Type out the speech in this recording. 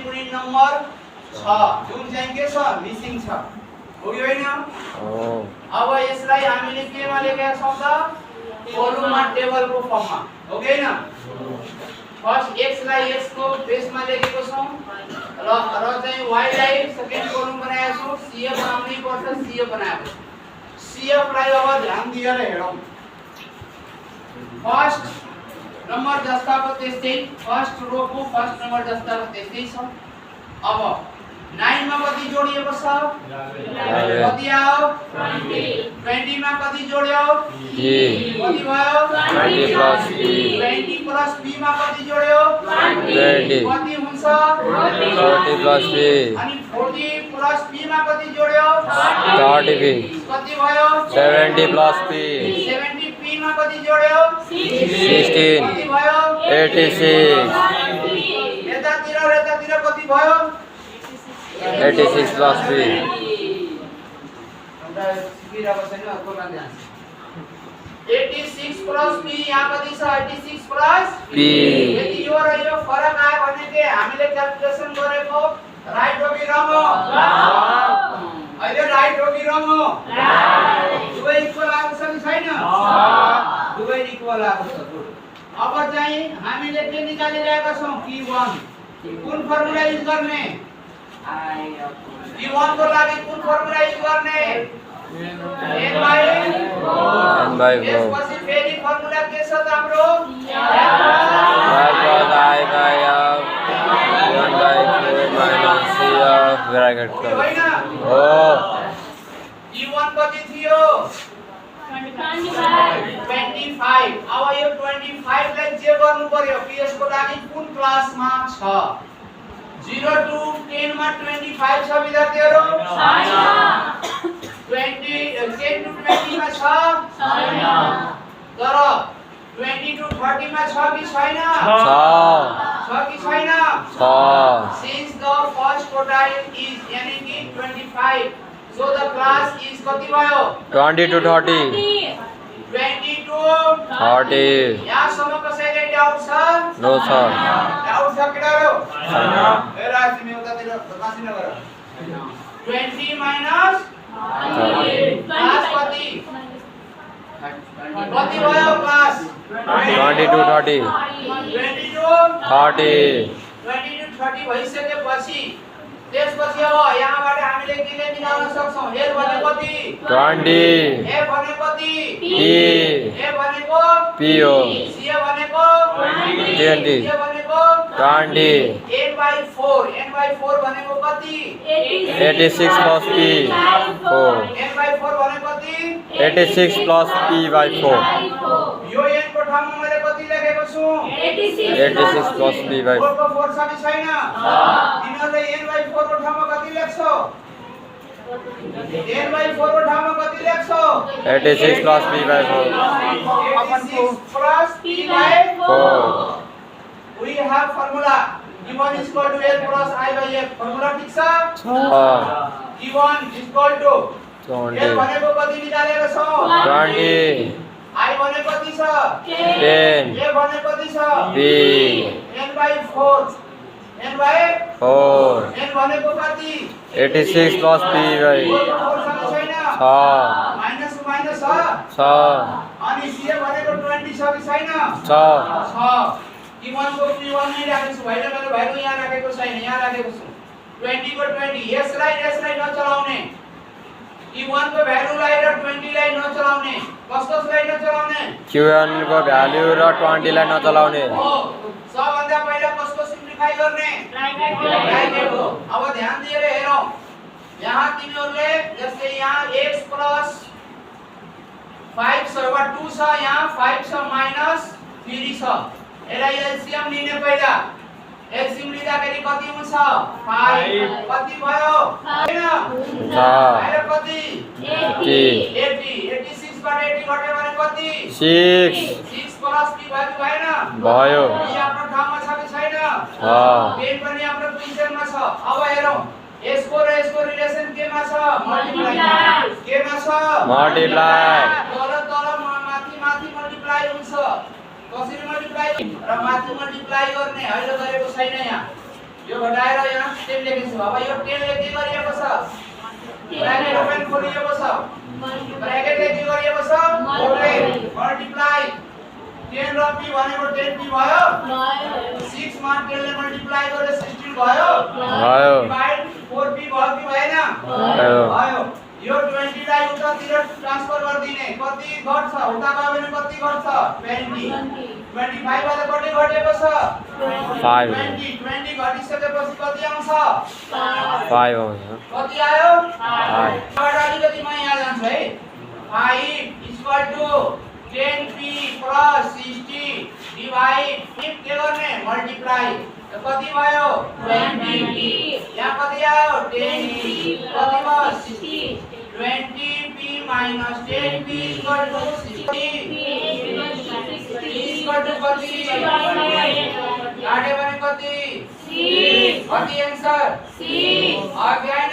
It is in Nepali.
कुनै नम्बर छ जुन चाहिँ के छ मिसिङ छ हो कि होइन अब यसलाई हामीले केमा लेखेका छौं त कोलममा टेबलको फर्ममा हो कि हैन फर्स्ट x लाई x को बेसमा लेखेको छौं र चाहिँ y लाई सेकेन्ड कोलम बनाएका छौं cf बनाउनै पर्छ cf बनाएको cf लाई अब ध्यान दिएर हेरौं फर्स्ट नम्बर जस्ताको त्यस्तै फर्स्ट रो को फर्स्ट नम्बर जस्ताको त्यस्तै छ अब 9 मा कति जोडिएको छ कति आयो 20 मा कति जोड्यो p कति भयो 20 plus p 20 plus p मा कति जोड्यो 20 कति हुन्छ 40 plus p अनि 40 plus p मा कति जोड्यो 30p कति भयो 70 plus p 70 p मा कति जोड्यो 16 कति भयो 86 यतातिर कति भयो 86 plus p 86 plus p यहाँ कति छ 86 plus p यदि यो र यो फरक आयो भने के हामीले क्याल्कुलेसन गरेको राइट हो कि रङ हो अहिले राइट हो कि रङ हो दुवै इक्वल आएको छ कि छैन दुवै इक्वल आएको छ अब चाहिँ हामीले के निकालिरहेका छौं p1 कुन फर्मुला युज गर्ने p1 को लागि कुन फर्मुला युज गर्ने n by 4 यसपछि फेरि फर्मुला के छ त हाम्रो y by f 1 by 4 minus c of bracket close हो p1 कति थियो 25 अब यो 25 लाई जे गर्नु पर्यो ps को लागि कुन क्लासमा छ 0 to 10 मा 25 छ विद्यार्थीहरु छैन 10 to 20 मा छ छैन तर 20 to 30 मा छ कि छैन छ कि छैन छ since the first quotile is यानी कि 25 so the class is कति भयो 20 to 30 20 to 30 यहाँसम्म कसैले डाउट छ नो छ डाउट छ केटाहरु छैन ए राजु मे उतातिर बकासी नगर 20 minus 30 क्लास कति कति भयो क्लास 20 to 30 20 to 30 20 to 30 भइसकेपछि त्यसपछि अब यहाँबाट हामीले के निकाल्न सक्छौं l भने कति 20 a भने कति p a भनेको p हो c भनेको 20 c भनेको 20 n by 4 भनेको कति 86 plus p 4 n by 4 भनेको कति 86 plus p by 4 यो n को ठाउँमा मैले कति लेखेको छु 86 plus p by 4 को 4 छ कि छैन तिमीहरुले n by 4 को ठाउँमा कति लेख्छौ n by 4 को ठाउँमा कति लेख्छौ 86 plus p by 4 86 plus p by 4 we have formula e1 is equal to l plus I by f formula ठीक छ e1 is equal to l भनेको कति निकालेको छौ 20 I भनेको कति छ 10 a भनेको कति छ b n by 4 n by 4 n भनेको कति 86 plus p by 4 छैन छ माइनस माइनस छ अनि c भनेको 20 छ कि छैन छ e1 को p1 नै राखेको छु भाइले मैले भाइको यहाँ राखेको छैन यहाँ राखेको छु 20 को 20 यसलाई नचलाउने e1 को भ्यालुलाई र 20 लाई नचलाउने कसलाई नचलाउने q1 को भ्यालु र 20 लाई नचलाउने हो सबभन्दा पहिला कसको सिम्प्लिफाई गर्ने ब्राकेट हो अब ध्यान दिएर हेरौं यहाँ तिमीहरुले जस्तै यहाँ x plus 5 छ वा 2 छ यहाँ 5 छ minus 3 छ यसलाई एलसीएम लिने पहिला एलसीएम लिँदाखेरि कति हुन्छ 5 कति भयो हैन हैन कति 80 86 बाट 80 घट्यो भने कति 6 प्लस p भएन भयो यो आफ्नो ठाउँमा छ कि छैन पेन पनि आफ्नो पोजिसनमा छ अब हेरौं यसको र यसको रिलेसन केमा छ मल्टिप्लाई केमा छ मल्टिप्लाई तल माथि मल्टिप्लाई हुन्छ कसरी मल्टिप्लाई र माथि मल्टिप्लाई गर्ने हैन गरेको छैन यहाँ यो घटाएर यहाँ 10 लेखेछु। अब यो 10 ले के गरिएको छ? ब्र्याकेट ओपन खोलिएको छ। ब्र्याकेटले के गरिएको छ? मल्टिप्लाई 10 र p भनेको 10p भयो। 6 मा 10 ले मल्टिप्लाई गरे 16 भयो। डिवाइड 4p भयो कि भएन? भयो। यो 20 लाई उतातिर ट्रान्सफर गरिदिने। कति घट्छ? उता गयो भने कति घट्छ? 20। 25 बाट कति घटेको छ? 5 20 घटिसकेपछि कति आउँछ? 5 आउँछ। कति आयो? 5 बाट अलिकति म यहाँ जान्छु है। 5 equal to 10p plus 60 divide के गर्ने? मल्टिप्लाई। त कति भयो? 20p। यहाँ कति आयो? 10p। कति भयो? 60। 20p minus 10p equal to 60. equal to कति? काटे भने कति? 6. कति आन्सर? 6. अगेन